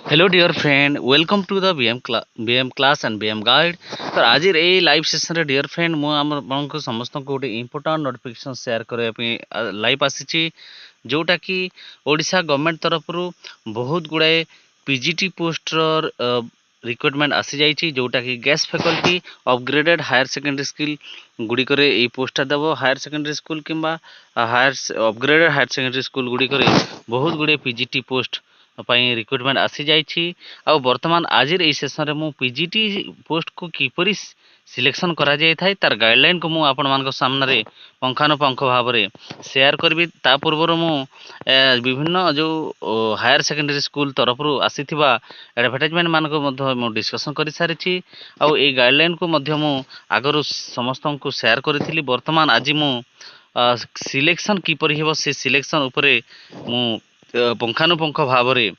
Hello dear friend, welcome to the BM class and BM guide. तो आज ये live session रे dear friend मु समस्त गोटे इंपोर्टाट नोटिफिकेशन शेयर करने लाइव आसी जोटा कि ओडिशा गवर्नमेंट तरफ बहुत गुड़ाए पीजीटी पोस्टर रिक्रुटमेंट आसी जाइए जोटा कि guest faculty upgraded higher secondary school गुड़िक पोस्टा देव हायर सेकेंडरी स्कूल किंबा higher upgraded higher secondary school गुड़िक बहुत गुड़े पीजीटी पोस्ट रिक्रुटमेंट आसी जाइए। आ बर्तमान आज ये सेसन में पीजीटी पोस्ट को किपरि सिलेक्शन करा जाय थाए तार गाइडलाइन को मुझे आपण मान सामने पंखानुपंख भाव में शेयर करी। ता पूर्व मु विभिन्न जो हायर सेकेंडरी स्कूल तरफ आसी एडवर्टाइजमेंट मान डिस्कसन कर सारी गाइडलाइन को आगर समस्त को शेयर करी। बर्तमान आज मु सिलेक्शन किपरि हेबो से सिलेक्शन उपरे मु पुंखानुपुंख भाव में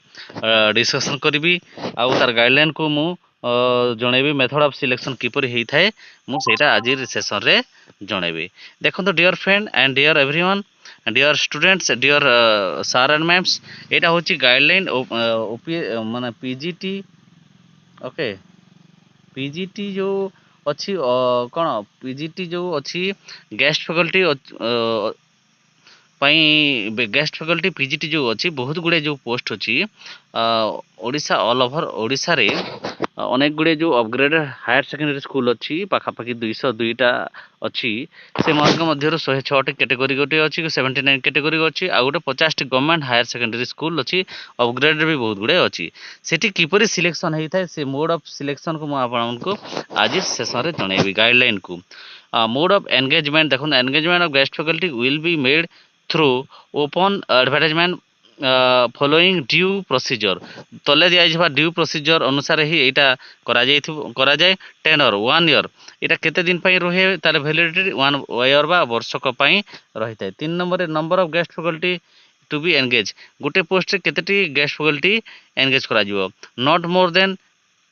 डिस्कसन करी आर गाइडलाइन को मु जनइबी मेथड ऑफ सिलेक्शन किपरि होता है मुझा आज सेसन रे जनइबी। देखो dear friend and dear everyone, dear students, dear sir and ma'ams, यहाँ हूँ गाइडलाइन माने पीजीटी। ओके, पीजीटी जो अच्छी कौन पीजीटी जो अच्छी guest faculty guest faculty PGT जो अच्छी बहुत गुड़े जो पोस्ट अच्छी ओडिशा ऑल ओवर ओडिशा रे अनेक गुड़े जो अपग्रेडेड हायर सेकेंडरी स्कूल अच्छी पाखापाखि 202टा अच्छी से मध्य 106टी कैटेगरी गोटे अच्छी 79 कैटेगरी अच्छी आ गोटे 50टी गवर्नमेंट हायर सेकेंडरी स्कूल अच्छी अपग्रेडेड भी बहुत गुड़े अच्छी सेठी किपरि सिलेक्शन होता है से मोड ऑफ सिलेक्शन को मुझे आज शेष में जनइबी गाइडलाइन को। मोड ऑफ एंगेजमेंट देखो, engagement of guest faculty will be made through open advertisement following due procedure तले दिया ड्यू प्रोसीजर अनुसार ही यहाँ करा जाए टेनर 1 ईयर यहाँ केते दिन रहे तार वैलिडिटी 1 ईयर बा वर्षक रही है। 3 number number of guest faculty to be engage गोटे पोस्ट रे केतेटी गेस्ट फैकल्टी एंगेज करा जिवो not more than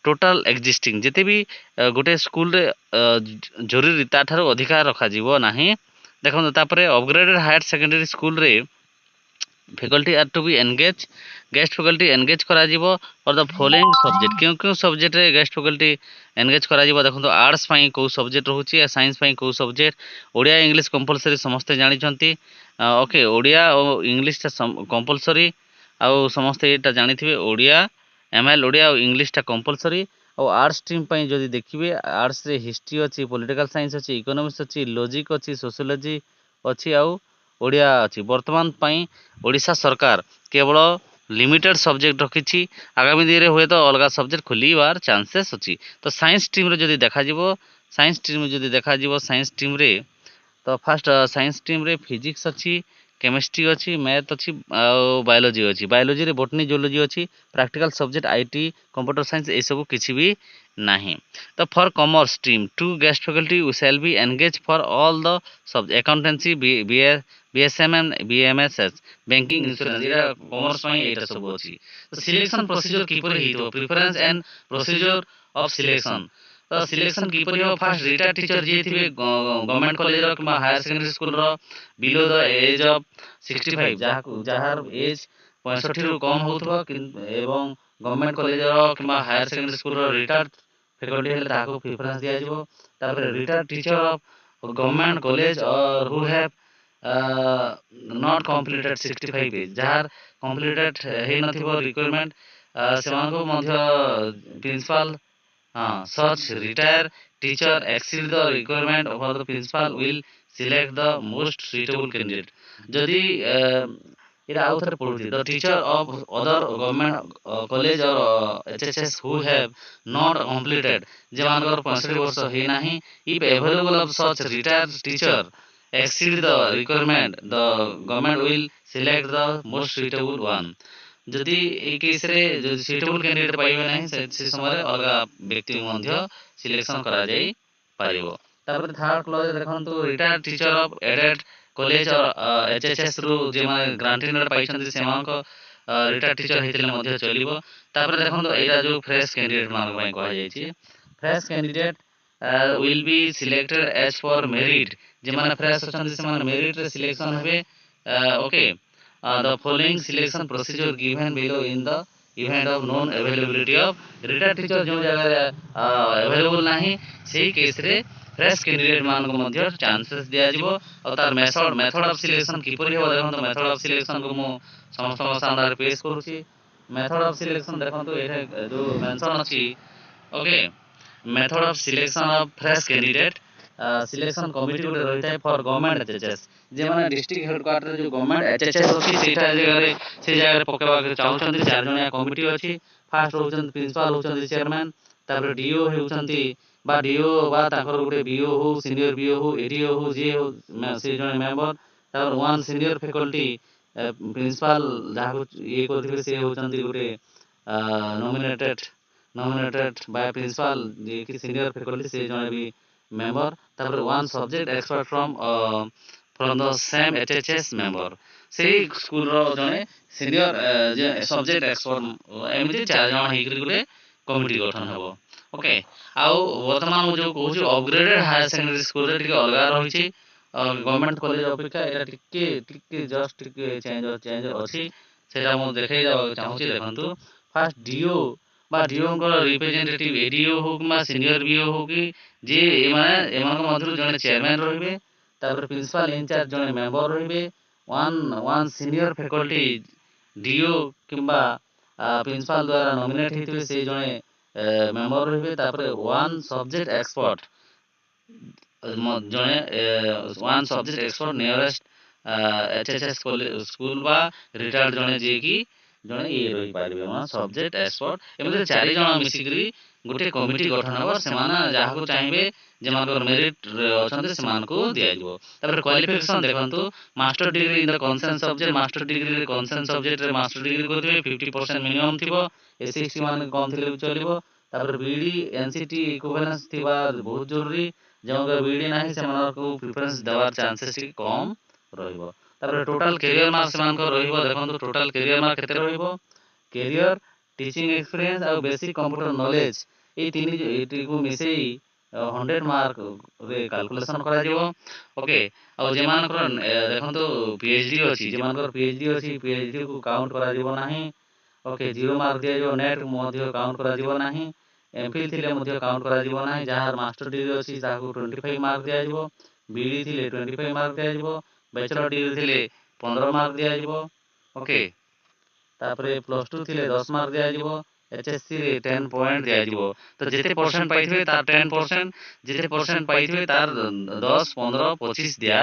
total existing जिते भी गोटे स्कूल रे जरूरी ताठार अधिकार रखा जीवो नाही। देखो तापरे अपग्रेडेड हायर सेकेंडरी स्कूल रे faculty are to be engage guest faculty engage करा जीवो फॉर द फॉलोइंग सब्जेक्ट क्यों क्यों सब्जेक्ट रे गेस्ट फैकल्टी एंगेज करा जीवो। देखो आर्ट्स पई को सब्जेक्ट रहउची साइंस पई को सब्जेक्ट ओडिया इंग्लिश कंपलसरी समस्ते जानि छंती। ओके, ओडिया और इंग्लिश कंपलसरी आउ समस्ते एटा जानिथिबे ओडिया एमएल ओडिया और इंग्लिश टा कंपलसरी। और आर्ट्स टीम पई जदि देखिबे आर्ट्स रे हिस्ट्री अछि, पॉलिटिकल साइंस अछि, इकोनॉमिक्स अछि, लॉजिक अछि, सोशियोलॉजी अछि आउ ओडिया अछि। वर्तमान पई ओडिशा सरकार केवल लिमिटेड सब्जेक्ट रखी आगामी दिन में हुए तो अलग सब्जेक्ट खोलवार चांसेस अच्छी। तो साइंस टीम रे जदि देखा जिवो साइंस टीम रे जदि देखा जिवो साइंस टीम रे तो फास्ट साइंस टीम रे फिजिक्स अच्छी, केमिस्ट्री अच्छी, मैथ अच्छी बायोलॉजी अच्छी। बायोलॉजी रे बोटनी जियोलॉजी अच्छी, practical subject IT computer science ये सब किसी भी नहीं। तो for commerce stream to guest faculty shall be engage for all the subject accountancy BSM and BMSS banking insurance ये कॉमर्स में ये सब अच्छी। तो सिलेक्शन प्रोसीजर किपरि हितो preference and procedure of selection तो सिलेक्शन किपरि हो फास्ट रिटायर्ड टीचर जे थिबे गवर्नमेंट कॉलेज रो किबा हायर सेकेंडरी स्कूल रो बिलो द एज ऑफ 65 जहार एज 65 रु कम होथबो एवं गवर्नमेंट कॉलेज रो किबा हायर सेकेंडरी स्कूल रो रिटायर्ड फैकल्टी हेले ताको प्रेफरेंस दिया जिवो। तापर retired teacher of government college और who have not completed 65 age जहार कंप्लीटेड हे नथिबो रिक्वायरमेंट सेमानको मध्य principal such retired teacher exceed the requirement for the principal will select the most suitable candidate जदि इरा आउ थरे पढुथि the teacher of other government college or HSS who have not completed जे मानकर 65 वर्ष हे नाही if available of such retired teacher exceed the requirement the government will select the most suitable one जदि ए case रे जो suitable candidate पाइबे नाही से समय अलग व्यक्ति मध्य सिलेक्शन करा जाई पारिबो। तापर थर्ड क्लॉज देखंतु retired teacher of added college और एचएसएस रु जे माने ग्रांटिनेड पाइछन सेमानक रिटायर्ड टीचर हेतिले मध्य चलिबो। तापर देखंतु एटा जो फ्रेश कैंडिडेट मान पई कहा जाई छी fresh candidate will be selected as for merit जे माने फ्रेश अछन से माने मेरिट रे सिलेक्शन हेबे। Okay, the following selection procedure given below in the event of non availability of retired teacher जो जगह अवेलेबल नाही सेही केस रे फ्रेश कैंडिडेट मान को मध्य चांसेस दिया जिवो और तार मेथड ऑफ सिलेक्शन किपरि हो देखो मेथड ऑफ सिलेक्शन को मु समस्त सामने पेश करूची मेथड ऑफ सिलेक्शन देखो तो एठे जो मेंशन अछि okay method of selection of fresh candidate selection committee गोटे रही था फॉर गवर्नमेंट एचएचएस जे माने डिस्ट्रिक्ट हेडक्वार्टर जो गवर्नमेंट एचएचएस अछि सेटा जगह से जगह पकेबा के चाहउछन्ती चार जणिया कमिटी अछि फास्ट होउछन्ती प्रिंसिपल होउछन्ती चेयरमैन तापर डीओ होउछन्ती बा डीओ बा ताकर गोटे बीओ हो सीनियर बीओ हो एडीओ हो जे हो से जणे मेंबर तापर वन सीनियर फैकल्टी प्रिंसिपल जाको ये करथिबे से होउछन्ती गोटे नॉमिनेटेड बाय प्रिंसिपल जे कि सीनियर फैकल्टी से जणे भी member तापर one subject expert from the same HHS member सेही स्कूल रो जने सीनियर जे सब्जेक्ट एक्सपर्ट एमिति चार जण हेकरी गुटे कमिटी गठन हबो ओके आउ वर्तमान मु जो कहू छु अपग्रेडेड हायर सेकेंडरी स्कूल रे टिके अलगा रहिछि गवर्नमेंट कॉलेज अपेक्षा एटा टिके जस्ट टिके चेंज अछि सेटा मु देखाइ देबा चाहू छि देखंतु फर्स्ट डीओ बा डीओ को रिप्रेजेंटेटिव एडीओ हो कि सीनियर बीओ हो कि जे एमाने एमान को मधुर जने चेयरमैन रहिबे तापर प्रिंसिपल इंचार्ज जने मेंबर रहिबे वन सीनियर फैकल्टी डीओ किंबा प्रिंसिपल द्वारा नॉमिनेट हेतिबे से जने मेंबर रहिबे तापर वन सब्जेक्ट एक्सपर्ट जने one subject expert nearest HHS school बा रिटायर्ड जने जे कि जने ये रही पारिबे वन सब्जेक्ट एक्सपर्ट एमते चारि जण मिसिकरी गोटे कमिटी गठन हबो सेमाना जाहाको चाहिबे जेमानकर मेरिट अछन्ते सेमान को दिया जिवो तापर क्वालिफिकेशन देखंतु master degree in the concern subject master degree रे कंसर्न सब्जेक्ट रे मास्टर डिग्री करथिबे 50% मिनिमम थिबो एसएसटी मान कम थिले भी चलिबो तापर बीडी एनसीटी इक्विवेलेंस थिबा बहुत जरूरी जेमानकर बीडी नाही सेमानकर को प्रेफरेंस देवार चांसेस कम रहिबो तापर टोटल कैरियर मार्क्स सेमानकर रहिबो देखंतु टोटल कैरियर मार्क केते रहिबो कैरियर टीचिंग एक्सपीरियंस और बेसिक कंप्यूटर नॉलेज ए तीन एटी को मिसेई 100 मार्क रे कैलकुलेशन करा जिवो ओके और जेमानकर देखंतु पीएचडी अछि जेमानकर पीएचडी अछि पीएचडी को काउंट करा जिवो नाही ओके 0 मार्क दिया जो नेट मध्य काउंट करा जिवो नाही एमफिल थिले मध्य काउंट करा जिवो नाही जहार मास्टर डिग्री अछि ताको 25 मार्क दिया जिवो बीडी थिले 25 मार्क दिया जिवो बैचलर डिग्री थिले 15 मार्क दिया जिवो ओके तापरे प्लस 2 थिले 10 मार्क दिया जिवो एचएससी रे 10 पॉइंट दिया जिवो तो जेते परसेंट पाइथिबे तार 10% जेते परसेंट पाइथिबे तार 10 15 25 दिया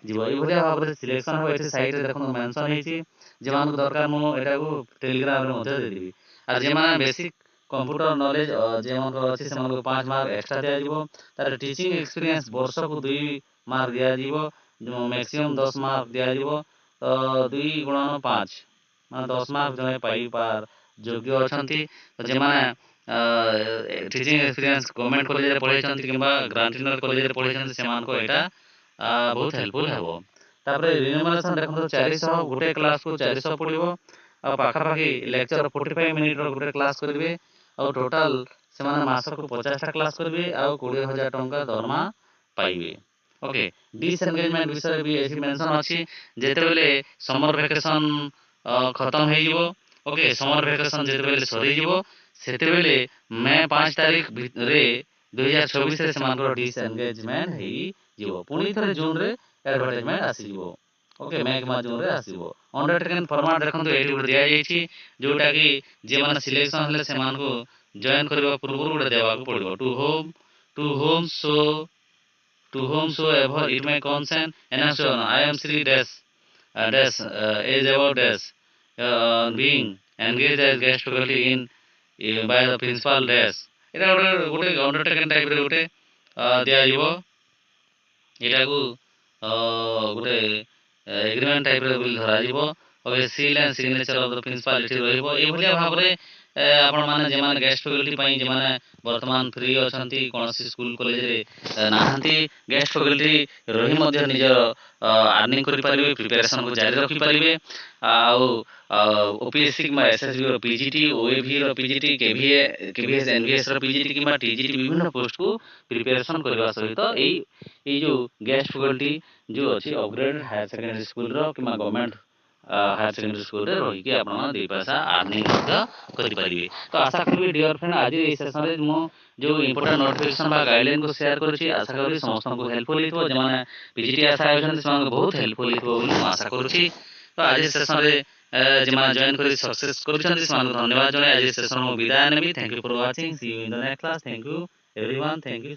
जिवो ए भलिया भाबरे सिलेक्शन हो एते साइड रे देखो मेंशन हेछि जेमान को दरकार मो एटा को टेलीग्राम रे मते दे दिबी आ जेमान बेसिक कंप्यूटर नॉलेज जेमान को अछि सेमान को 5 मार्क एक्स्ट्रा दिया जिवो तार टीचिंग एक्सपीरियंस वर्ष को 2 मार्क दिया जिवो जो मैक्सिमम 10 मार्क दिया जिवो तो 2 गुणन 5 मान 10 मार्क जने पाई पार योग्य अछंती तो जेमाने टीचिंग एक्सपीरियंस गवर्नमेंट कॉलेज रे पढैछंती किबा ग्रांटिनर कॉलेज रे पढैछंती सेमान को एटा बहुत हेल्पफुल हेबो तापरे रिन्यूमरेशन देखो 400 गोटे क्लास को 400 पडिबो आ पाखा पाखी लेक्चर 45 मिनिट रो गोटे क्लास करिवे और टोटल सेमाने मास को 50 टा क्लास करिवे आ 20000 टंका दरमा पाइबे ओके डिसएंगेजमेंट विषय भी एसी मेंशन अछि जेते बेले समर वेकेशन खत्म हे जिवो ओके समर वेकेशन जेते बेले सरी जिवो सेते बेले मे 5 तारिख रे 2026 रे समान डिसएंगेजमेंट हे जिवो पुनी थरे जून रे एडवर्टाइजमेंट आसी जिवो ओके मे मा जून रे आसीबो अंडरटेकन फॉर्मेट देखंतु एटी गुड दिया जाईछि जोटा कि जे माने सिलेक्शन हले समान को जॉइन करबा पूर्व गुड देबा को पड़िबो to whom so ever it may concern and so on I am Sri dash is about dash being engaged as guest faculty in by the principal dash এটা গোটে अंडरटेकन टाइप रे गोटे दिया जिवो एटा को गोटे एग्रीमेंट टाइप रे bill धरा जिवो okay seal and signature of the principal इटी रहइबो ए भलिया भाबरे आपण माने जे माने गेस्ट फैकल्टी पई जे माने वर्तमान फ्री अछंती कोनसी स्कूल कॉलेज रे नाहंती गेस्ट फैकल्टी रही मध्ये निजर अर्निंग करि परिबे प्रिपरेशन को जारी रखि परिबे आउ ओपीएससी किमा एसएसबी रो पीजीटी ओएवी रो पीजीटी केवीएस एनवीएस रो पीजीटी किमा टीजीटी विभिन्न पोस्ट को प्रिपरेशन करबा सहित एई जो गेस्ट फैकल्टी जो अछि अपग्रेड हायर सेकेंडरी स्कूल रो किमा गवर्नमेंट ହାୟର ସେକେଣ୍ଡାରୀ ସ୍କୁଲରେ ରହିକି ଆପଣମାନେ ଦୁଇ ପଇସା ଆର୍ନିଂ ମଧ୍ୟ କରିପାରିବେ। ତ ଆଶା କରିବି ଡିଅର୍ ଫ୍ରେଣ୍ଡ ଆଜି ଏହି ସେସନରେ ମୁଁ ଯେଉଁ ଇମ୍ପୋର୍ଟାଣ୍ଟ ନୋଟିଫିକେସନ୍ ବା ଗାଇଡ଼ଲାଇନକୁ ସେୟାର କରୁଛି ଆଶା କରିବି ସମସ୍ତଙ୍କୁ ହେଲ୍ପଫୁଲ୍ ହେଇଥିବ। ଯେଉଁମାନେ ପିଜିଟି ଆଶା ହେଉଛନ୍ତି ସେମାନଙ୍କୁ ବହୁତ ହେଲ୍ପଫୁଲ୍ ହେଇଥିବ ବୋଲି ମୁଁ ଆଶା କରୁଛି। ତ ଆଜି ସେସନରେ ଯେଉଁମାନେ ଜଏନ୍ କରି ସକ୍ସେସ୍ କରିଛନ୍ତି ସେମାନଙ୍କୁ ଧନ୍ୟବାଦ ଜଣାଇ ଆଜି ସେସନ ମୁଁ ବିଦାୟ ନେବି। Thank you for watching. See you in the next class. Thank you everyone. Thank you.